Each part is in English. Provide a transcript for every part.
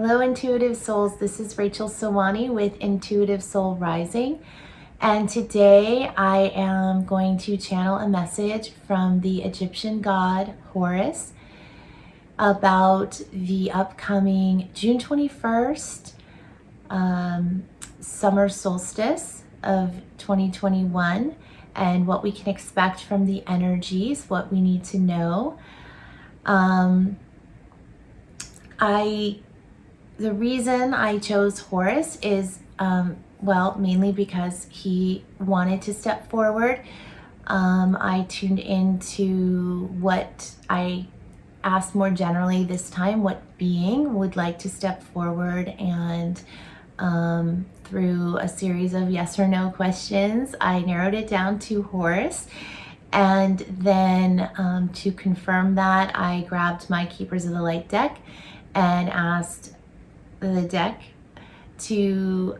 Hello, intuitive souls. This is Rachel Sahwany with Intuitive Soul Rising. And today I am going to channel a message from the Egyptian god Horus about the upcoming June 21st summer solstice of 2021 and what we can expect from the energies, what we need to know. The reason I chose Horus is, mainly because he wanted to step forward. I tuned into what I asked more generally this time, what being would like to step forward, and through a series of yes or no questions, I narrowed it down to Horus. And then to confirm that, I grabbed my Keepers of the Light deck and asked the deck to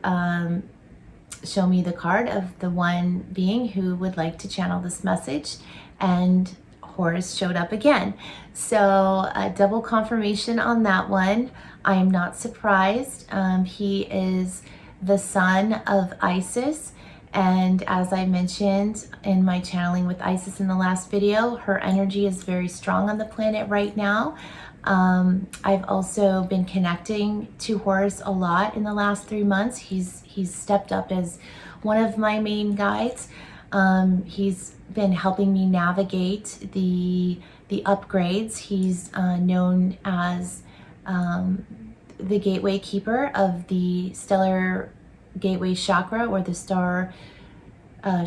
show me the card of the one being who would like to channel this message, and Horus showed up again. So a double confirmation on that one. I am not surprised. He is the son of Isis, and as I mentioned in my channeling with Isis in the last video, her energy is very strong on the planet right now. I've also been connecting to Horus a lot in the last 3 months. He's stepped up as one of my main guides. He's been helping me navigate the upgrades. He's known as the gateway keeper of the stellar gateway chakra, or the star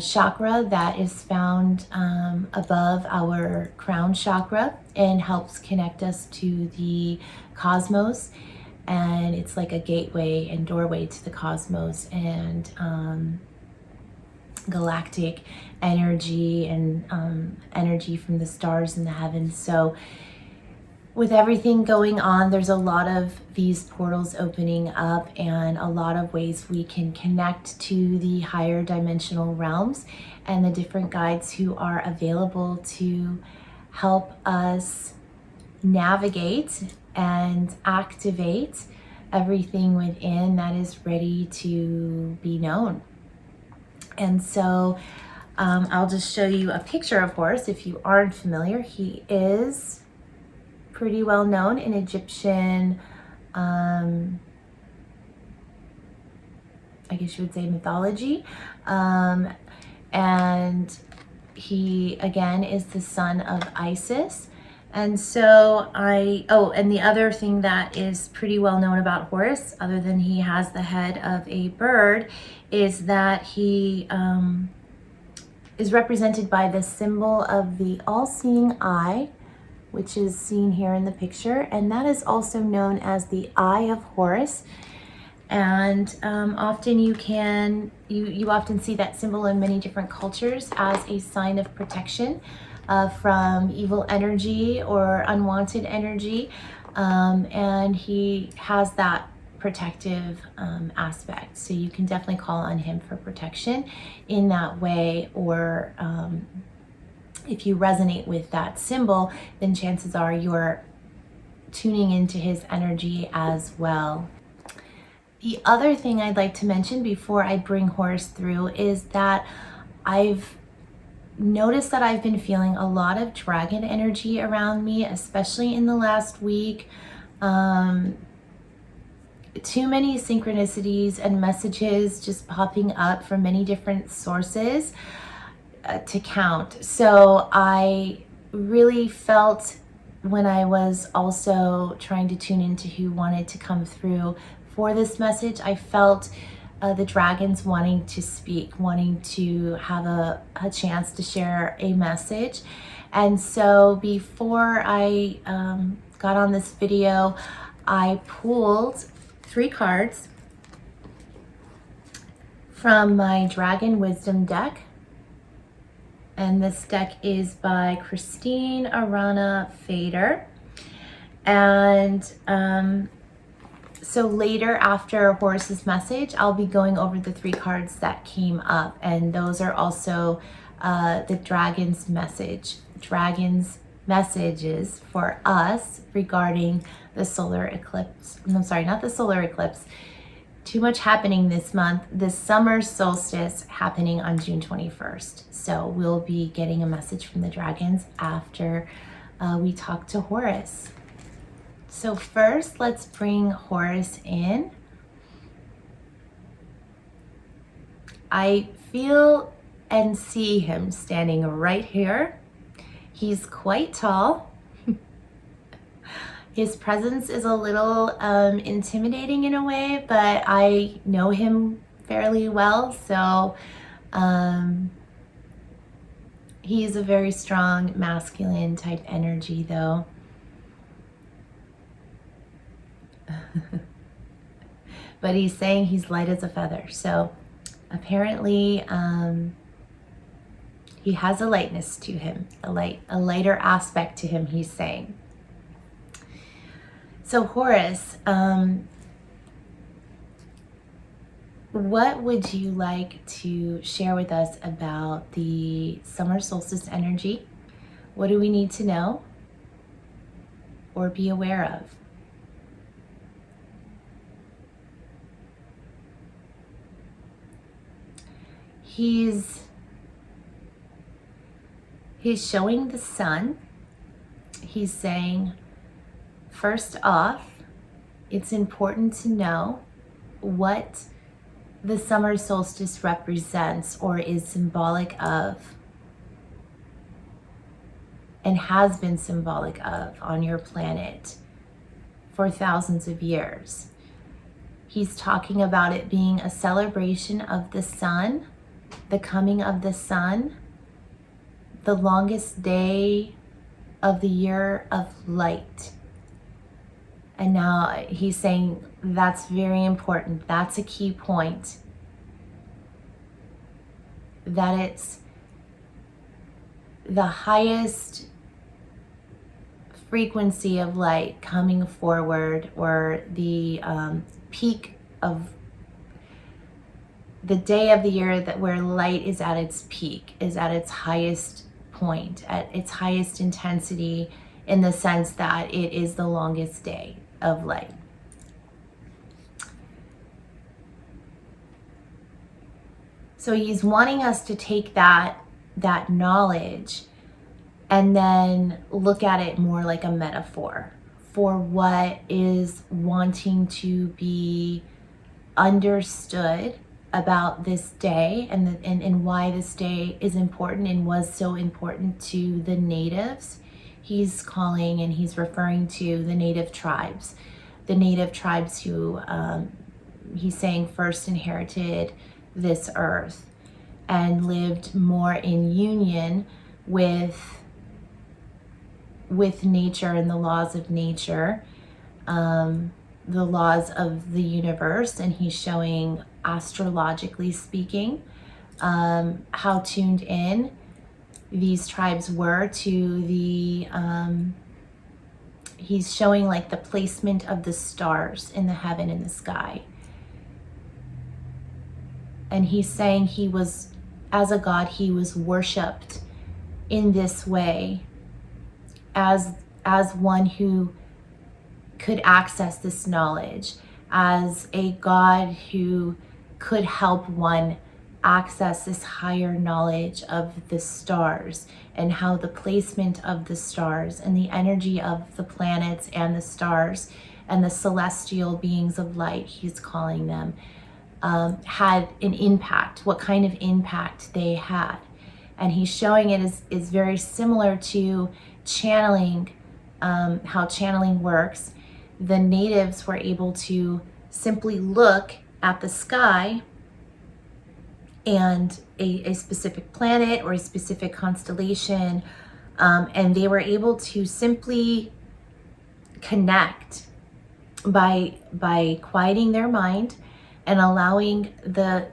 chakra that is found above our crown chakra and helps connect us to the cosmos. And it's like a gateway and doorway to the cosmos and galactic energy and energy from the stars in the heavens. So with everything going on, there's a lot of these portals opening up and a lot of ways we can connect to the higher dimensional realms and the different guides who are available to help us navigate and activate everything within that is ready to be known. And so I'll just show you a picture of Horus if you aren't familiar. He is pretty well known in Egyptian, I guess you would say, mythology. And he, again, is the son of Isis. And so and the other thing that is pretty well known about Horus, other than he has the head of a bird, is that he is represented by the symbol of the all-seeing eye, which is seen here in the picture, and that is also known as the Eye of Horus. And often you often see that symbol in many different cultures as a sign of protection from evil energy or unwanted energy, and he has that protective aspect. So you can definitely call on him for protection in that way, or if you resonate with that symbol, then chances are you're tuning into his energy as well. The other thing I'd like to mention before I bring Horus through is that I've noticed that I've been feeling a lot of dragon energy around me, especially in the last week. Too many synchronicities and messages just popping up from many different sources to count. So I really felt, when I was also trying to tune into who wanted to come through for this message, I felt the dragons wanting to speak, wanting to have a chance to share a message. And so before I got on this video, I pulled 3 cards from my Dragon Wisdom deck. And this deck is by Christine Arana Fader. And so later, after Horus's message, I'll be going over the 3 cards that came up. And those are also the dragon's message. Dragons messages for us regarding the solar eclipse. I'm sorry, not the solar eclipse. Too much happening this month. The summer solstice happening on June 21st. So we'll be getting a message from the dragons after we talk to Horus. So first, let's bring Horus in. I feel and see him standing right here. He's quite tall. His presence is a little intimidating in a way, but I know him fairly well, so he's a very strong masculine type energy though. But he's saying he's light as a feather, so apparently he has a lightness to him, a lighter aspect to him, he's saying. So Horus, what would you like to share with us about the summer solstice energy? What do we need to know or be aware of? He's showing the sun. He's saying, first off, it's important to know what the summer solstice represents or is symbolic of and has been symbolic of on your planet for thousands of years. He's talking about it being a celebration of the sun, the coming of the sun, the longest day of the year of light. And now he's saying that's very important. That's a key point. That it's the highest frequency of light coming forward, or the peak of the day of the year that where light is at its peak, is at its highest point, at its highest intensity, in the sense that it is the longest day of light. So he's wanting us to take that knowledge and then look at it more like a metaphor for what is wanting to be understood about this day, and why this day is important and was so important to the natives. He's calling and he's referring to the native tribes who he's saying first inherited this earth and lived more in union with nature and the laws of nature, the laws of the universe. And he's showing, astrologically speaking, how tuned in these tribes were to the he's showing like the placement of the stars in the heaven, in the sky. And he's saying he was, as a god, he was worshipped in this way as one who could access this knowledge, as a god who could help one access this higher knowledge of the stars, and how the placement of the stars and the energy of the planets and the stars and the celestial beings of light, he's calling them, had an impact, what kind of impact they had. And he's showing it is very similar to channeling, how channeling works. The natives were able to simply look at the sky and a specific planet or a specific constellation, and they were able to simply connect by quieting their mind and allowing the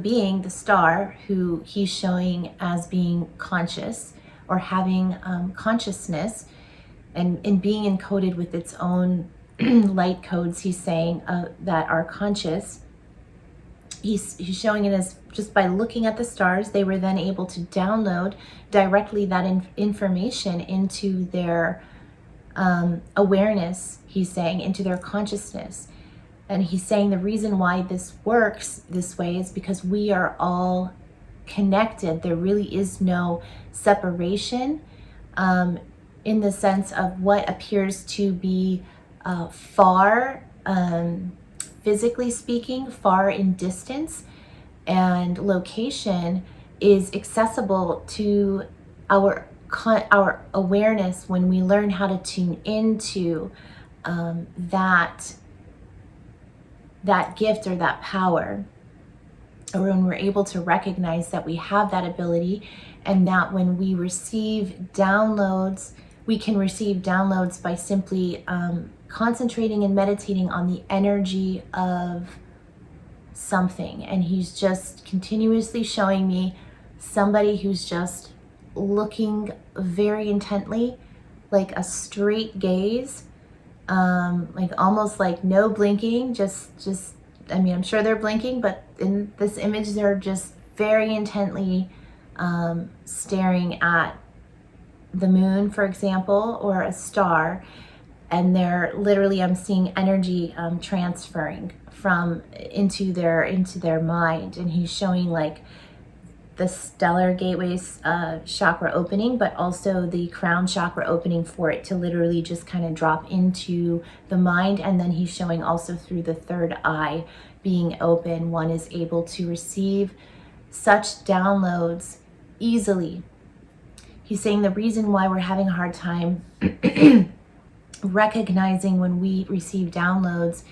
being, the star, who he's showing as being conscious or having consciousness and being encoded with its own light codes, he's saying, that are conscious. he's showing it as just by looking at the stars, they were then able to download directly that information into their awareness, he's saying, into their consciousness. And he's saying the reason why this works this way is because we are all connected. There really is no separation in the sense of what appears to be far, physically speaking, far in distance and location is accessible to our awareness when we learn how to tune into that gift or that power, or when we're able to recognize that we have that ability, and that when we receive downloads, we can receive downloads by simply concentrating and meditating on the energy of something. And he's just continuously showing me somebody who's just looking very intently, like a straight gaze, like almost like no blinking, just I mean, I'm sure they're blinking, but in this image they're just very intently staring at the moon, for example, or a star, and they're literally, I'm seeing energy transferring from into their mind. And he's showing like the stellar gateways chakra opening, but also the crown chakra opening for it to literally just kind of drop into the mind. And then he's showing also through the third eye being open, one is able to receive such downloads easily. He's saying the reason why we're having a hard time recognizing when we receive downloads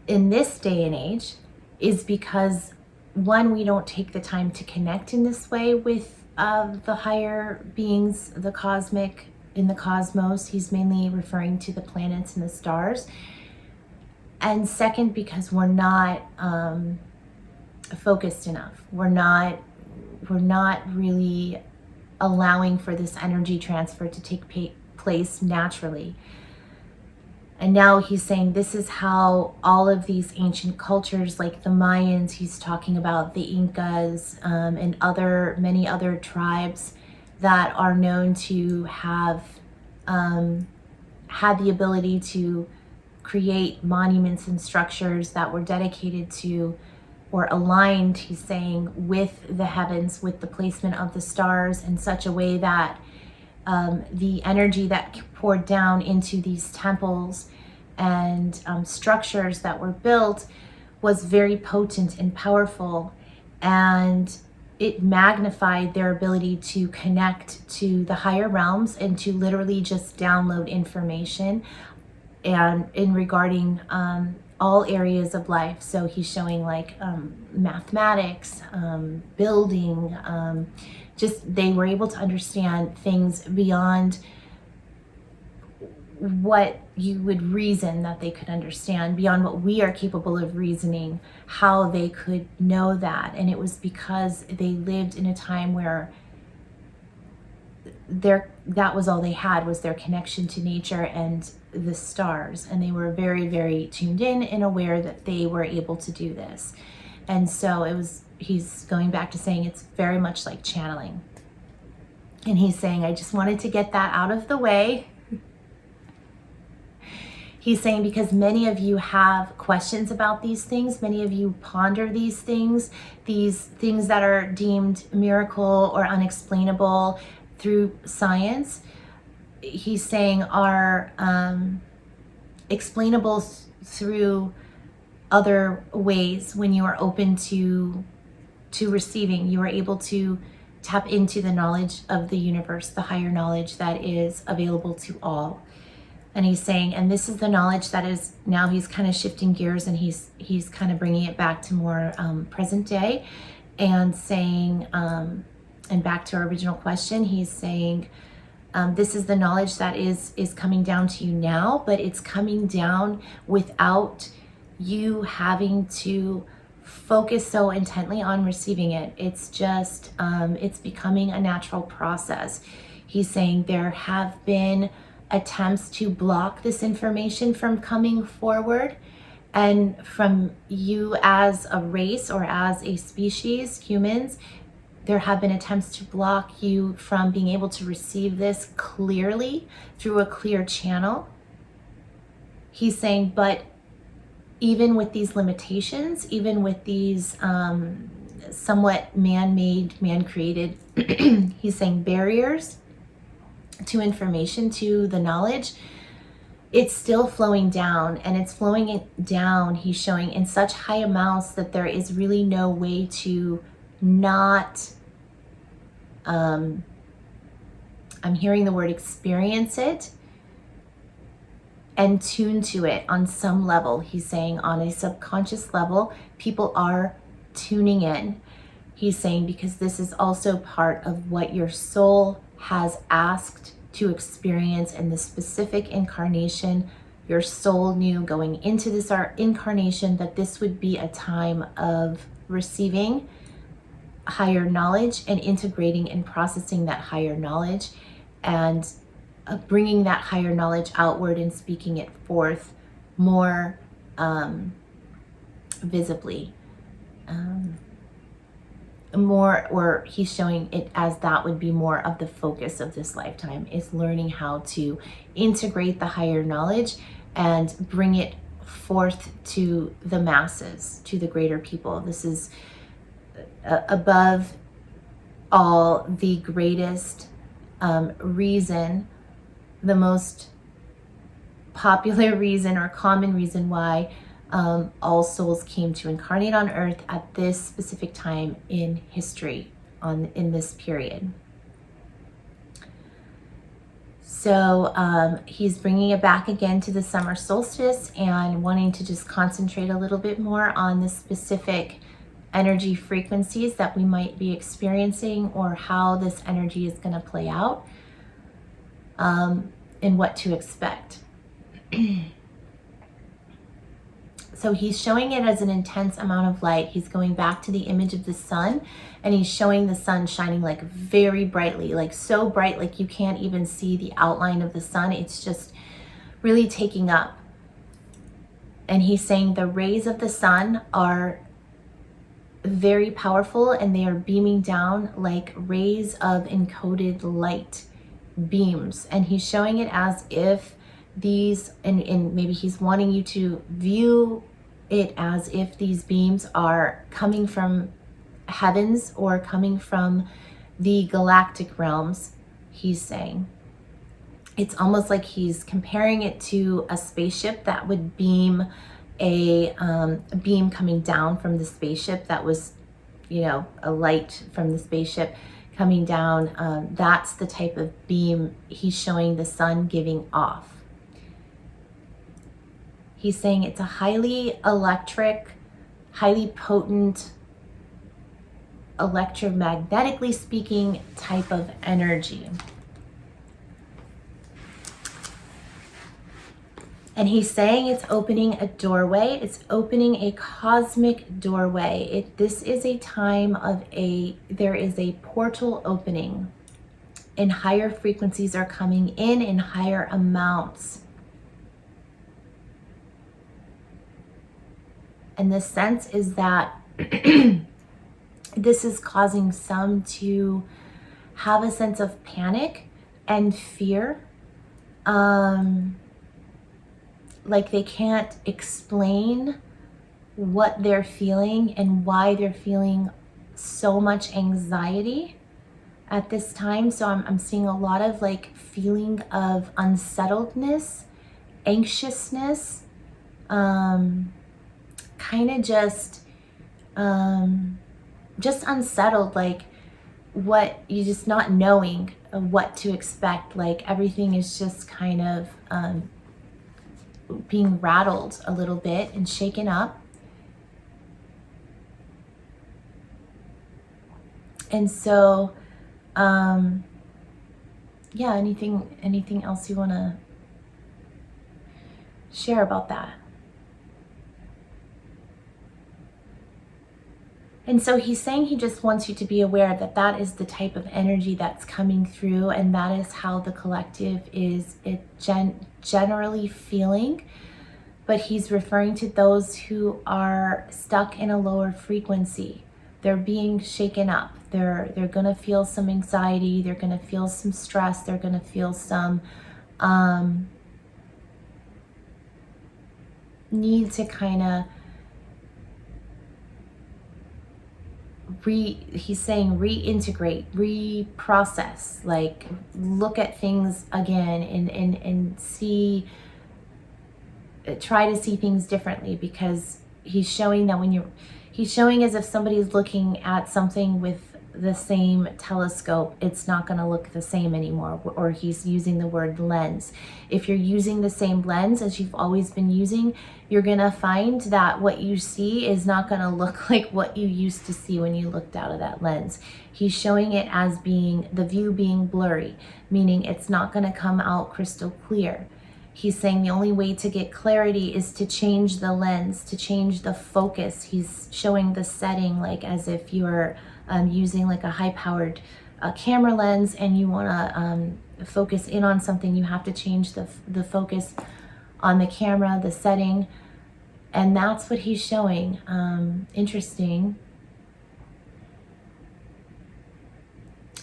in this day and age is because, one, we don't take the time to connect in this way with the higher beings, the cosmic, in the cosmos. He's mainly referring to the planets and the stars. And second, because we're not focused enough. We're not really allowing for this energy transfer to take place naturally. And now he's saying this is how all of these ancient cultures, like the Mayans, he's talking about the Incas, and many other tribes that are known to have had the ability to create monuments and structures that were dedicated to or aligned, he's saying, with the heavens, with the placement of the stars in such a way that the energy that poured down into these temples and structures that were built was very potent and powerful, and it magnified their ability to connect to the higher realms and to literally just download information and in regarding all areas of life. So he's showing like mathematics, building, just they were able to understand things beyond what you would reason that they could understand, beyond what we are capable of reasoning, how they could know that. And it was because they lived in a time where that was all they had, was their connection to nature and the stars, and they were very, very tuned in and aware that they were able to do this. And so he's going back to saying it's very much like channeling. And he's saying, I just wanted to get that out of the way. He's saying because many of you have questions about these things, many of you ponder these things that are deemed miracle or unexplainable through science, he's saying are explainable through other ways. When you are open to receiving, you are able to tap into the knowledge of the universe, the higher knowledge that is available to all. And he's saying, and this is the knowledge that is, now he's kind of shifting gears, and he's kind of bringing it back to more present day, and saying, and back to our original question, he's saying, this is the knowledge that is coming down to you now, but it's coming down without you having to focus so intently on receiving it. It's just, it's becoming a natural process. He's saying there have been attempts to block this information from coming forward, And from you as a race or as a species, humans, there have been attempts to block you from being able to receive this clearly through a clear channel. He's saying, but even with these limitations, even with these somewhat man-made, man-created, he's saying barriers to information, to the knowledge, it's still flowing down, and it's flowing it down, he's showing, in such high amounts that there is really no way to not, I'm hearing the word experience it and tune to it on some level. He's saying on a subconscious level, people are tuning in. He's saying because this is also part of what your soul has asked to experience in this specific incarnation. Your soul knew going into this incarnation that this would be a time of receiving higher knowledge and integrating and processing that higher knowledge, and bringing that higher knowledge outward and speaking it forth more visibly. More, or he's showing it as that would be more of the focus of this lifetime, is learning how to integrate the higher knowledge and bring it forth to the masses, to the greater people. This is above all the greatest reason, the most popular reason or common reason why all souls came to incarnate on earth at this specific time in history, in this period. So he's bringing it back again to the summer solstice and wanting to just concentrate a little bit more on the specific energy frequencies that we might be experiencing, or how this energy is going to play out, and what to expect. So he's showing it as an intense amount of light. He's going back to the image of the sun, and he's showing the sun shining like very brightly, like so bright, like you can't even see the outline of the sun. It's just really taking up. And he's saying the rays of the sun are very powerful, and they are beaming down like rays of encoded light beams. And he's showing it as if these, and maybe he's wanting you to view it as if these beams are coming from heavens or coming from the galactic realms. He's saying it's almost like he's comparing it to a spaceship that would beam a beam coming down from the spaceship that was, you know, a light from the spaceship coming down. That's the type of beam he's showing the sun giving off. He's saying it's a highly electric, highly potent, electromagnetically speaking type of energy. And he's saying it's opening a doorway. It's opening a cosmic doorway. This is a time of there is a portal opening, and higher frequencies are coming in higher amounts. And the sense is that this is causing some to have a sense of panic and fear. Like they can't explain what they're feeling and why they're feeling so much anxiety at this time. So I'm seeing a lot of like feeling of unsettledness, anxiousness, kind of just unsettled, like what you just not knowing what to expect. Like everything is just kind of being rattled a little bit and shaken up. And so yeah, anything else you want to share about that? And so he's saying he just wants you to be aware that that is the type of energy that's coming through, and that is how the collective is generally feeling. but he's referring to those who are stuck in a lower frequency. They're being shaken up. They're gonna feel some anxiety. They're gonna feel some stress. They're gonna feel some need to kind of he's saying reintegrate, reprocess, like look at things again and see, try to see things differently, because he's showing that he's showing as if somebody's looking at something with the same telescope, it's not going to look the same anymore. Or he's using the word lens. If you're using the same lens as you've always been using, you're going to find that what you see is not going to look like what you used to see when you looked out of that lens. He's showing it as being, the view being blurry, meaning it's not going to come out crystal clear. He's saying the only way to get clarity is to change the lens, to change the focus. He's showing the setting like as if you're using like a high-powered camera lens and you want to focus in on something. You have to change the focus on the camera, the setting, and that's what he's showing. Interesting.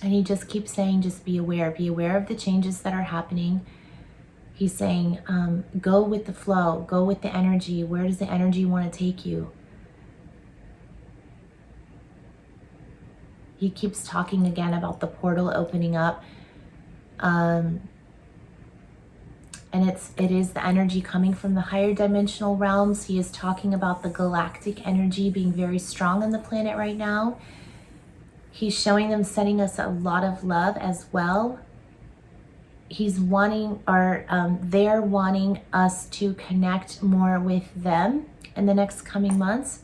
And he just keeps saying, just be aware of the changes that are happening. He's saying, go with the flow, go with the energy. Where does the energy want to take you? He keeps talking again about the portal opening up. And it is the energy coming from the higher dimensional realms. He is talking about the galactic energy being very strong on the planet right now. He's showing them, sending us a lot of love as well. He's wanting, or they're wanting us to connect more with them in the next coming months.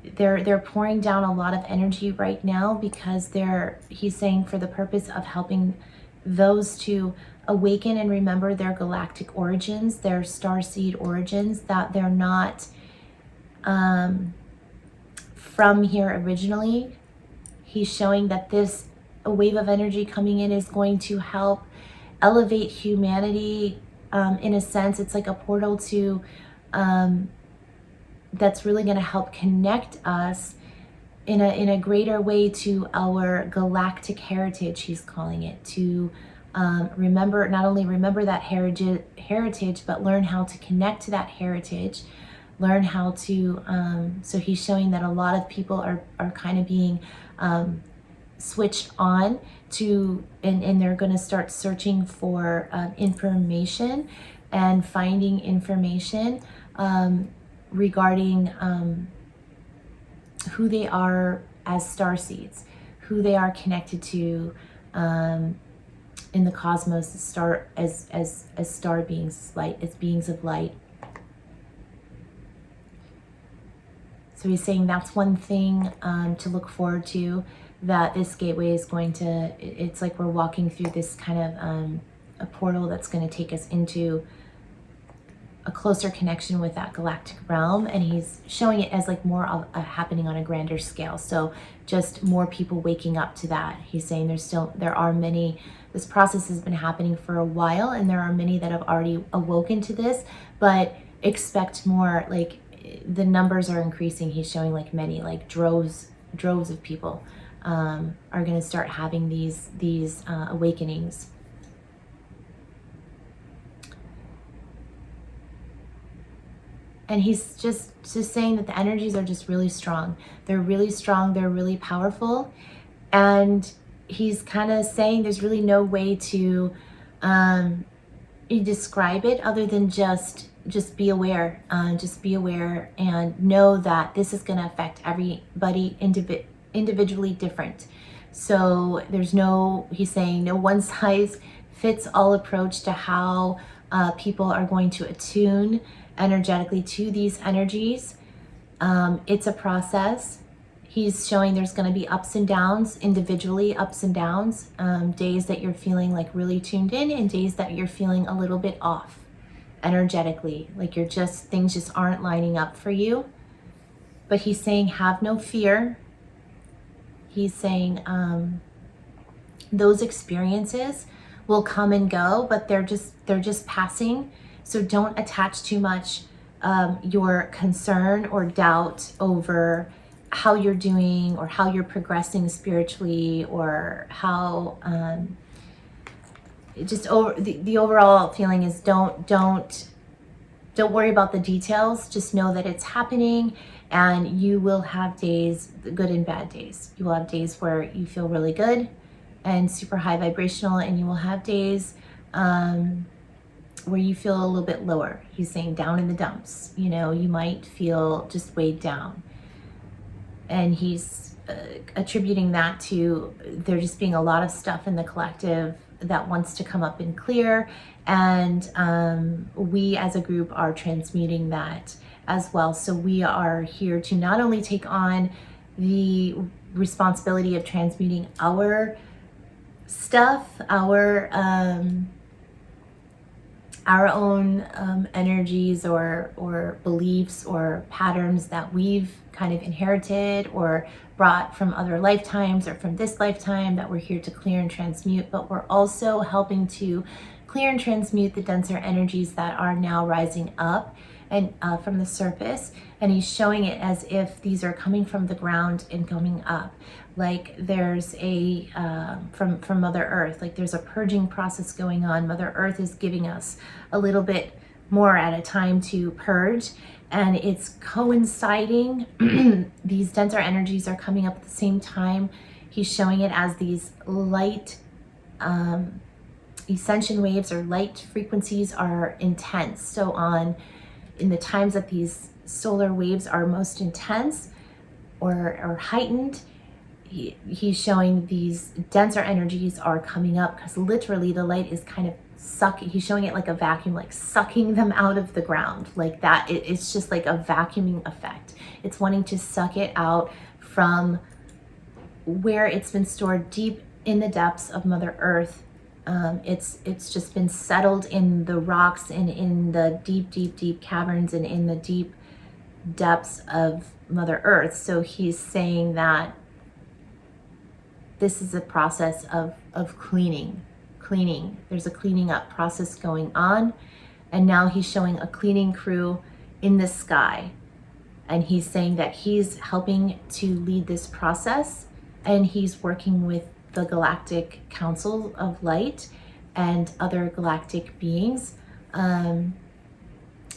They're pouring down a lot of energy right now because he's saying for the purpose of helping those to awaken and remember their galactic origins, their starseed origins, that they're not from here originally. He's showing that a wave of energy coming in is going to help elevate humanity. In a sense, it's like a portal to that's really going to help connect us in a greater way to our galactic heritage. He's calling it to remember, not only remember that heritage, but learn how to connect to that heritage, learn how to so he's showing that a lot of people are kind of being switched on to, and they're going to start searching for information and finding information regarding who they are as starseeds, who they are connected to in the cosmos, as star beings, light, as beings of light. So he's saying that's one thing to look forward to, that this gateway is going to, it's like we're walking through this kind of a portal that's going to take us into a closer connection with that galactic realm. And he's showing it as like more of happening on a grander scale. So just more people waking up to that. He's saying there are many, this process has been happening for a while, and there are many that have already awoken to this, but expect more. Like the numbers are increasing. He's showing like many, like droves of people are going to start having these awakenings. And he's just saying that the energies are just really strong. They're really strong. They're really powerful. And he's kind of saying there's really no way to describe it other than just be aware. Just be aware and know that this is going to affect everybody individually different. So he's saying no one size fits all approach to how people are going to attune energetically to these energies. It's a process. He's showing there's going to be ups and downs, individually ups and downs, days that you're feeling like really tuned in, and days that you're feeling a little bit off energetically, like things just aren't lining up for you. But he's saying have no fear. He's saying those experiences will come and go, but they're just passing. So don't attach too much your concern or doubt over how you're doing or how you're progressing spiritually, or how just over the overall feeling is don't worry about the details. Just know that it's happening, and you will have days, good and bad days. You will have days where you feel really good and super high vibrational, and you will have days where you feel a little bit lower. He's saying down in the dumps. You know, you might feel just weighed down. And he's attributing that to there just being a lot of stuff in the collective that wants to come up and clear. And we as a group are transmuting that as well. So we are here to not only take on the responsibility of transmuting our stuff, our own energies or beliefs or patterns that we've kind of inherited or brought from other lifetimes or from this lifetime, that we're here to clear and transmute, but we're also helping to clear and transmute the denser energies that are now rising up and from the surface. And he's showing it as if these are coming from the ground and coming up, like there's a from Mother Earth, like there's a purging process going on. Mother Earth is giving us a little bit more at a time to purge, and it's coinciding. These denser energies are coming up at the same time. He's showing it as these light ascension waves or light frequencies are intense. So in the times that these solar waves are most intense or heightened, he's showing these denser energies are coming up, because literally the light is kind of sucking. He's showing it like a vacuum, like sucking them out of the ground, like that. It's just like a vacuuming effect. It's wanting to suck it out from where it's been stored deep in the depths of Mother Earth. It's just been settled in the rocks and in the deep caverns and in the deep depths of Mother Earth. So he's saying that this is a process of cleaning. There's a cleaning up process going on, and now he's showing a cleaning crew in the sky, and he's saying that he's helping to lead this process, and he's working with the Galactic Council of Light and other galactic beings,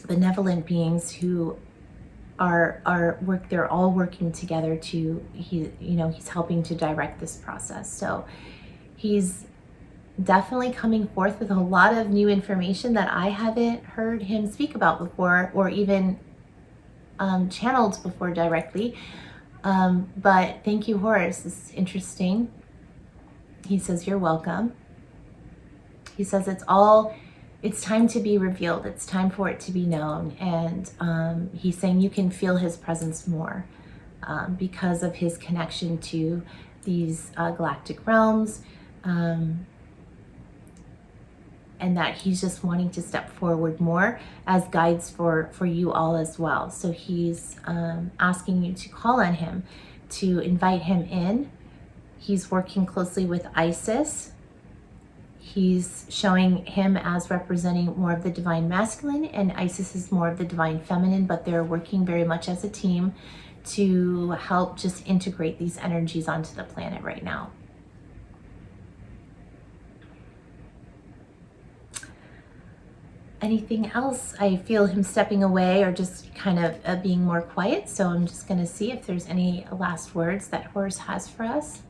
benevolent beings who they're all working together to, he's helping to direct this process. So he's definitely coming forth with a lot of new information that I haven't heard him speak about before, or even channeled before directly. But thank you, Horus. This is interesting. He says, you're welcome. He says it's time to be revealed. It's time for it to be known. And he's saying you can feel his presence more because of his connection to these galactic realms. And that he's just wanting to step forward more as guides for you all as well. So he's asking you to call on him, to invite him in. He's working closely with Isis. He's showing him as representing more of the divine masculine, and Isis is more of the divine feminine, but they're working very much as a team to help just integrate these energies onto the planet right now. Anything else? I feel him stepping away or just kind of being more quiet. So I'm just going to see if there's any last words that Horus has for us.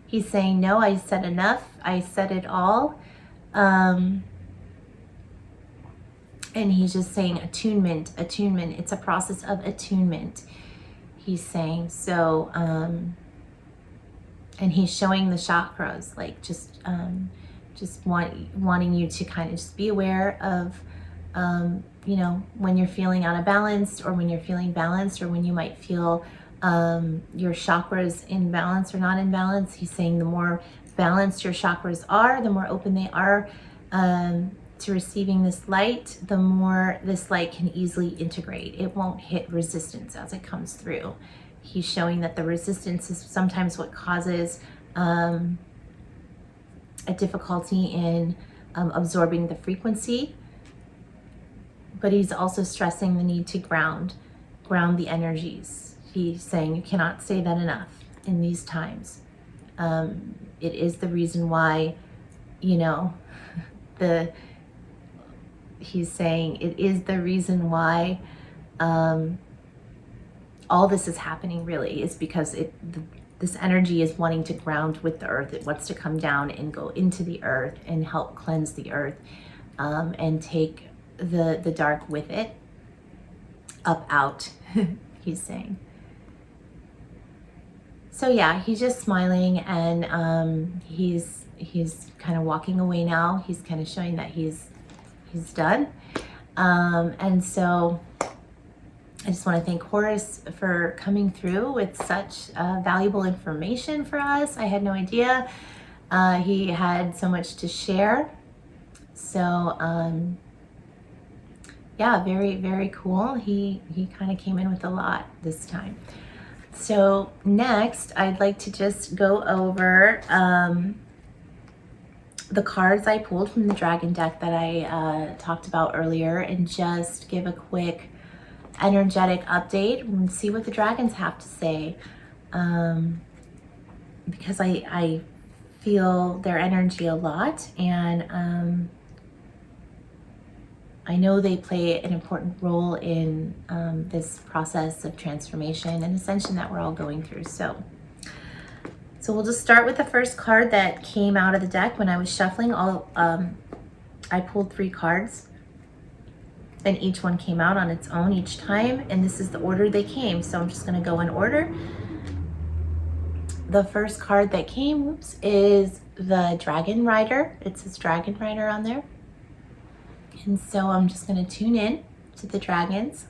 He's saying, no, I said enough. I said it all. And he's just saying attunement. It's a process of attunement, he's saying. So, and he's showing the chakras, like just wanting you to kind of just be aware of, when you're feeling out of balance, or when you're feeling balanced, or when you might feel your chakras in balance or not in balance. He's saying the more balanced your chakras are, the more open they are to receiving this light, the more this light can easily integrate. It won't hit resistance as it comes through. He's showing that the resistance is sometimes what causes a difficulty in absorbing the frequency, but he's also stressing the need to ground the energies. He's saying you cannot say that enough in these times. It is the reason why, you know, he's saying it is the reason why all this is happening, really, is because this energy is wanting to ground with the earth. It wants to come down and go into the earth and help cleanse the earth, and take the dark with it up out, he's saying. So yeah, he's just smiling, and he's kind of walking away now. He's kind of showing that he's done. And so I just want to thank Horus for coming through with such valuable information for us. I had no idea he had so much to share. So yeah, very, very cool. He kind of came in with a lot this time. So next, I'd like to just go over the cards I pulled from the dragon deck that I talked about earlier, and just give a quick energetic update and see what the dragons have to say, because I feel their energy a lot, and I know they play an important role in this process of transformation and ascension that we're all going through. So we'll just start with the first card that came out of the deck when I was shuffling. I pulled 3 cards, and each one came out on its own each time, and this is the order they came. So I'm just going to go in order. The first card that came, is the Dragon Rider. It says Dragon Rider on there. And so I'm just going to tune in to the dragons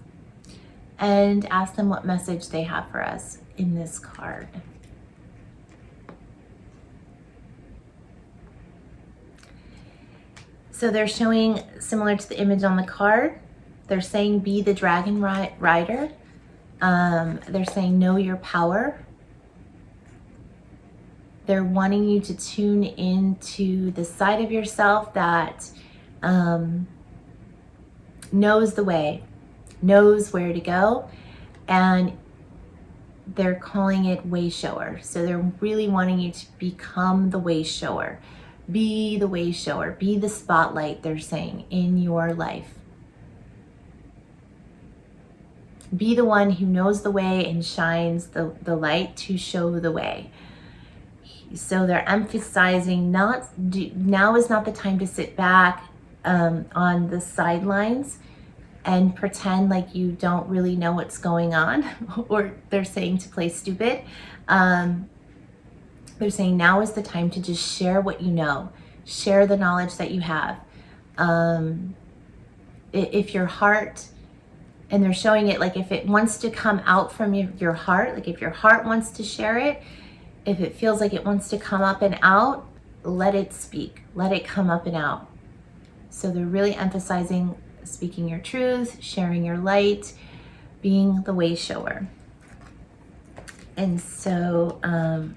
and ask them what message they have for us in this card. So they're showing, similar to the image on the card, they're saying be the Dragon Rider. They're saying know your power. They're wanting you to tune into the side of yourself that knows the way, knows where to go, and they're calling it way shower. So they're really wanting you to become the way shower. Be the way shower, be the spotlight, they're saying, in your life. Be the one who knows the way and shines the light to show the way. So they're emphasizing now is not the time to sit back on the sidelines and pretend like you don't really know what's going on, or they're saying to play stupid. They're saying now is the time to just share what you know, share the knowledge that you have. If your heart, and they're showing it like if it wants to come out from your heart, like if your heart wants to share it, if it feels like it wants to come up and out, let it speak, let it come up and out. So they're really emphasizing speaking your truth, sharing your light, being the way shower. And so, and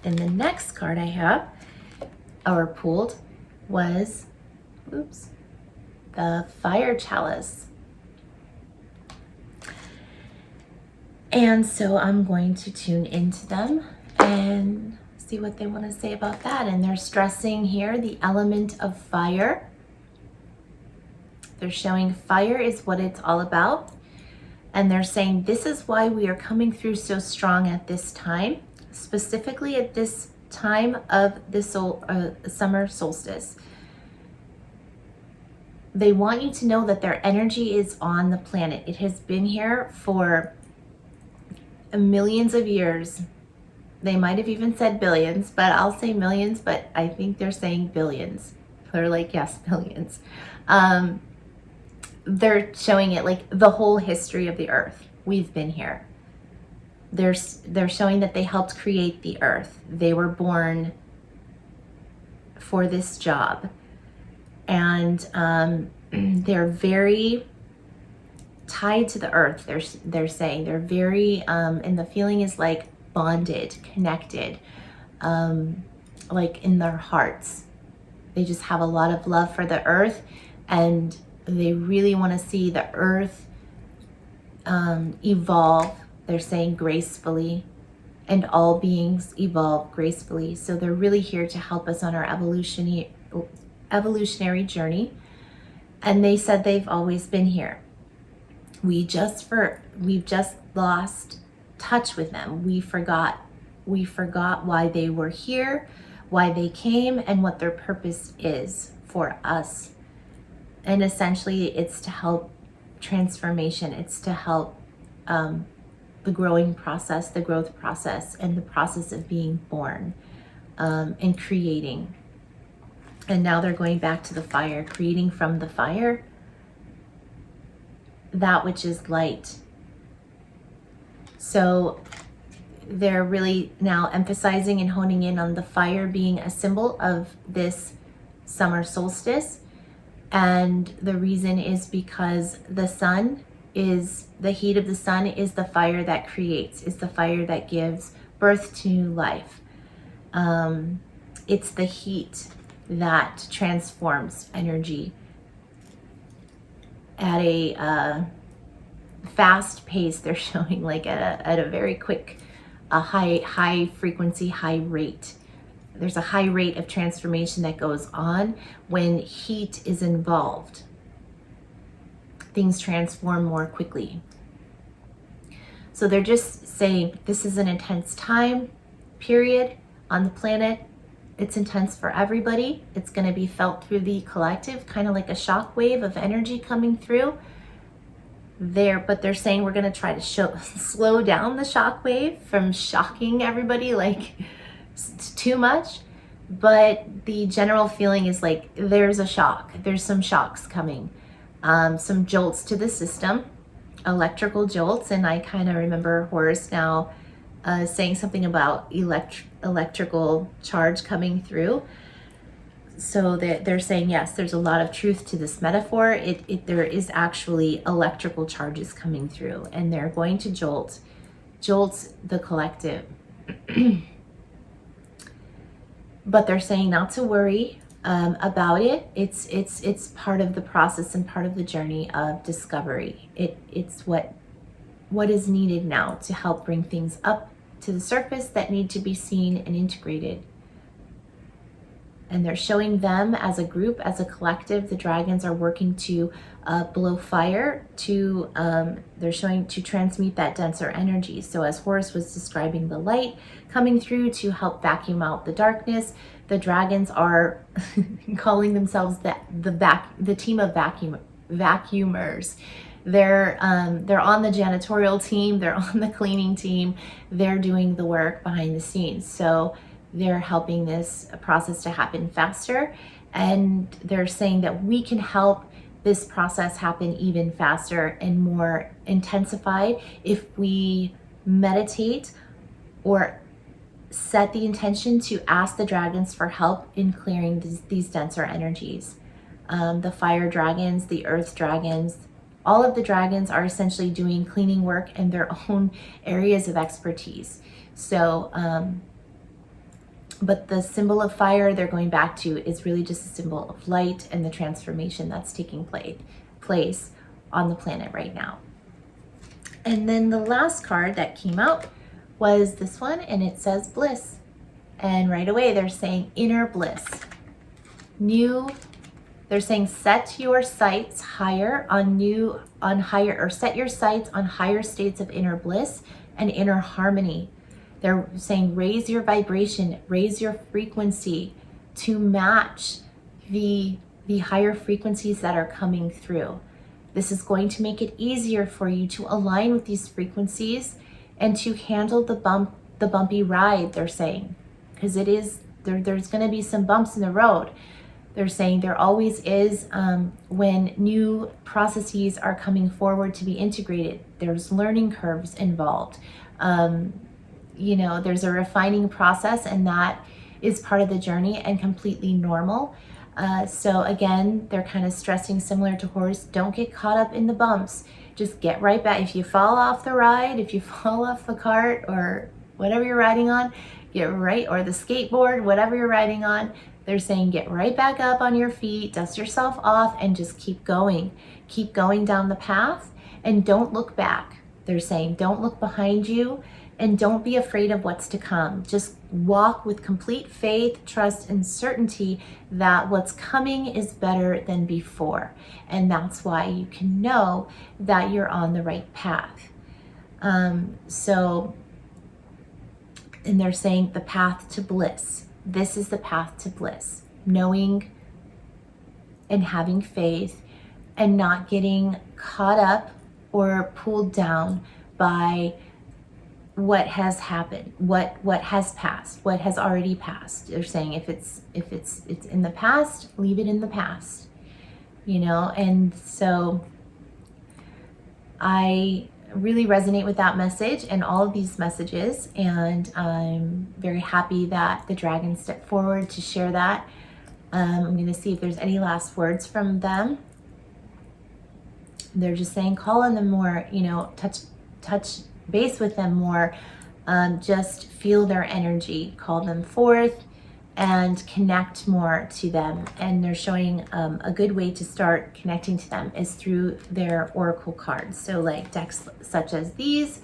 the next card I have, or pulled, was, the Fire Chalice. And so I'm going to tune into them and see what they want to say about that. And they're stressing here the element of fire. They're showing fire is what it's all about. And they're saying this is why we are coming through so strong at this time, specifically at this time of the summer solstice. They want you to know that their energy is on the planet. It has been here for millions of years. They might have even said billions, but I'll say millions, but I think they're saying billions. They're like, yes, billions. They're showing it like the whole history of the earth. We've been here. They're showing that they helped create the earth. They were born for this job. And they're very tied to the earth. They're saying they're very, and the feeling is like bonded, connected, like in their hearts. They just have a lot of love for the earth, and they really want to see the earth evolve. They're saying gracefully, and all beings evolve gracefully. So they're really here to help us on our evolutionary journey. And they said they've always been here. We've just lost touch with them. We forgot why they were here, why they came, and what their purpose is for us. And essentially, it's to help transformation. It's to help the growing process, the growth process, and the process of being born and creating. And now they're going back to the fire, creating from the fire that which is light. So they're really now emphasizing and honing in on the fire being a symbol of this summer solstice. And the reason is because the sun is, the heat of the sun is the fire that creates, is the fire that gives birth to new life. It's the heat that transforms energy at a fast pace. They're showing like at a very quick, high frequency, high rate. There's a high rate of transformation that goes on when heat is involved. Things transform more quickly. So they're just saying this is an intense time period on the planet. It's intense for everybody. It's going to be felt through the collective, kind of like a shock wave of energy coming through there. But they're saying we're going to try to slow down the shock wave from shocking everybody like too much. But the general feeling is like there's a shock. There's some shocks coming, some jolts to the system, electrical jolts. And I kind of remember Horus now saying something about electrical charge coming through. So they're saying, yes, there's a lot of truth to this metaphor. There is actually electrical charges coming through, and they're going to jolt the collective. But they're saying not to worry about it. It's part of the process and part of the journey of discovery. It's what is needed now to help bring things up to the surface that need to be seen and integrated. And they're showing them as a group, as a collective. The dragons are working to blow fire they're showing to transmute that denser energy. So as Horus was describing the light coming through to help vacuum out the darkness, the dragons are calling themselves the team of vacuumers. They're on the janitorial team, they're on the cleaning team, they're doing the work behind the scenes. So they're helping this process to happen faster, and they're saying that we can help this process happen even faster and more intensified if we meditate or set the intention to ask the dragons for help in clearing these denser energies. The fire dragons, the earth dragons, all of the dragons are essentially doing cleaning work in their own areas of expertise. So, but the symbol of fire they're going back to is really just a symbol of light and the transformation that's taking place on the planet right now. And then the last card that came out was this one, and it says bliss. And right away they're saying inner bliss. They're saying set your sights higher set your sights on higher states of inner bliss and inner harmony. They're saying raise your vibration, raise your frequency to match the higher frequencies that are coming through. This is going to make it easier for you to align with these frequencies and to handle the bumpy ride, they're saying. Because there's going to be some bumps in the road. They're saying there always is when new processes are coming forward to be integrated. There's learning curves involved. There's a refining process, and that is part of the journey and completely normal. So again, they're kind of stressing, similar to Horus, don't get caught up in the bumps. Just get right back. If you fall off the ride, if you fall off the cart or whatever you're riding on, get right, or the skateboard, whatever you're riding on, They're saying get right back up on your feet, dust yourself off, and just keep going. Keep going down the path and don't look back. They're saying don't look behind you and don't be afraid of what's to come. Just walk with complete faith, trust, and certainty that what's coming is better than before. And that's why you can know that you're on the right path. And they're saying the path to bliss. This is the path to bliss. Knowing and having faith and not getting caught up or pulled down by what has happened, what has passed, what has already passed. They're saying if it's in the past, leave it in the past. You know, and so I really resonate with that message and all of these messages, and I'm very happy that the dragons stepped forward to share that. I'm going to see if there's any last words from them. They're just saying call on them more, you know, touch base with them more, just feel their energy, call them forth and connect more to them. And they're showing a good way to start connecting to them is through their oracle cards. So like decks such as these,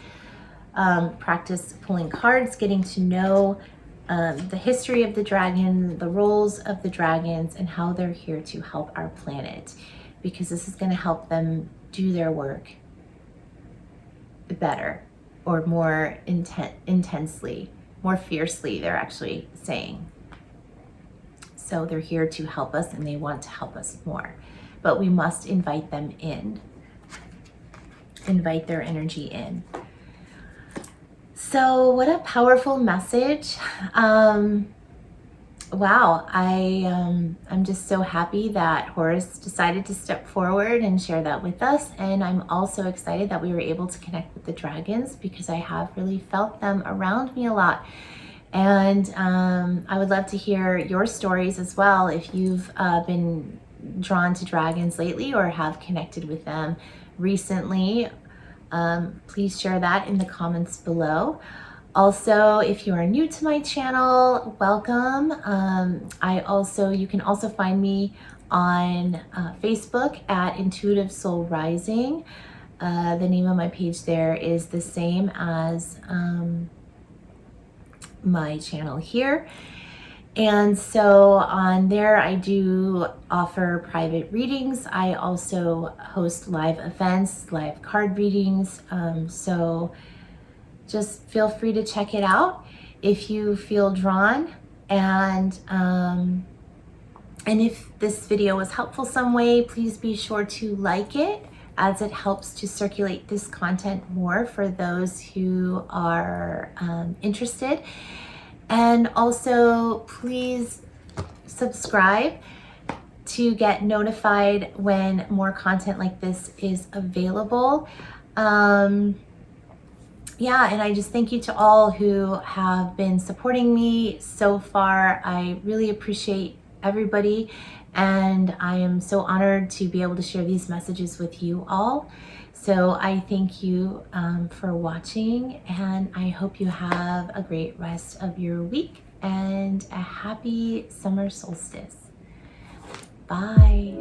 practice pulling cards, getting to know the history of the dragon, the roles of the dragons, and how they're here to help our planet, because this is going to help them do their work better or more intensely, more fiercely, they're actually saying. So they're here to help us and they want to help us more, but we must invite them in, invite their energy in. So what a powerful message. Wow, I'm just so happy that Horus decided to step forward and share that with us. And I'm also excited that we were able to connect with the dragons, because I have really felt them around me a lot. And I would love to hear your stories as well. If you've been drawn to dragons lately or have connected with them recently, please share that in the comments below. Also, if you are new to my channel, welcome. You can also find me on Facebook at Intuitive Soul Rising. The name of my page there is the same as my channel here. And so on there, I do offer private readings. I also host live events, live card readings. So just feel free to check it out if you feel drawn. And if this video was helpful some way, please be sure to like it, as it helps to circulate this content more for those who are interested. And also please subscribe to get notified when more content like this is available. Yeah, and I just thank you to all who have been supporting me so far. I really appreciate everybody, and I am so honored to be able to share these messages with you all. So I thank you for watching, and I hope you have a great rest of your week and a happy summer solstice. Bye.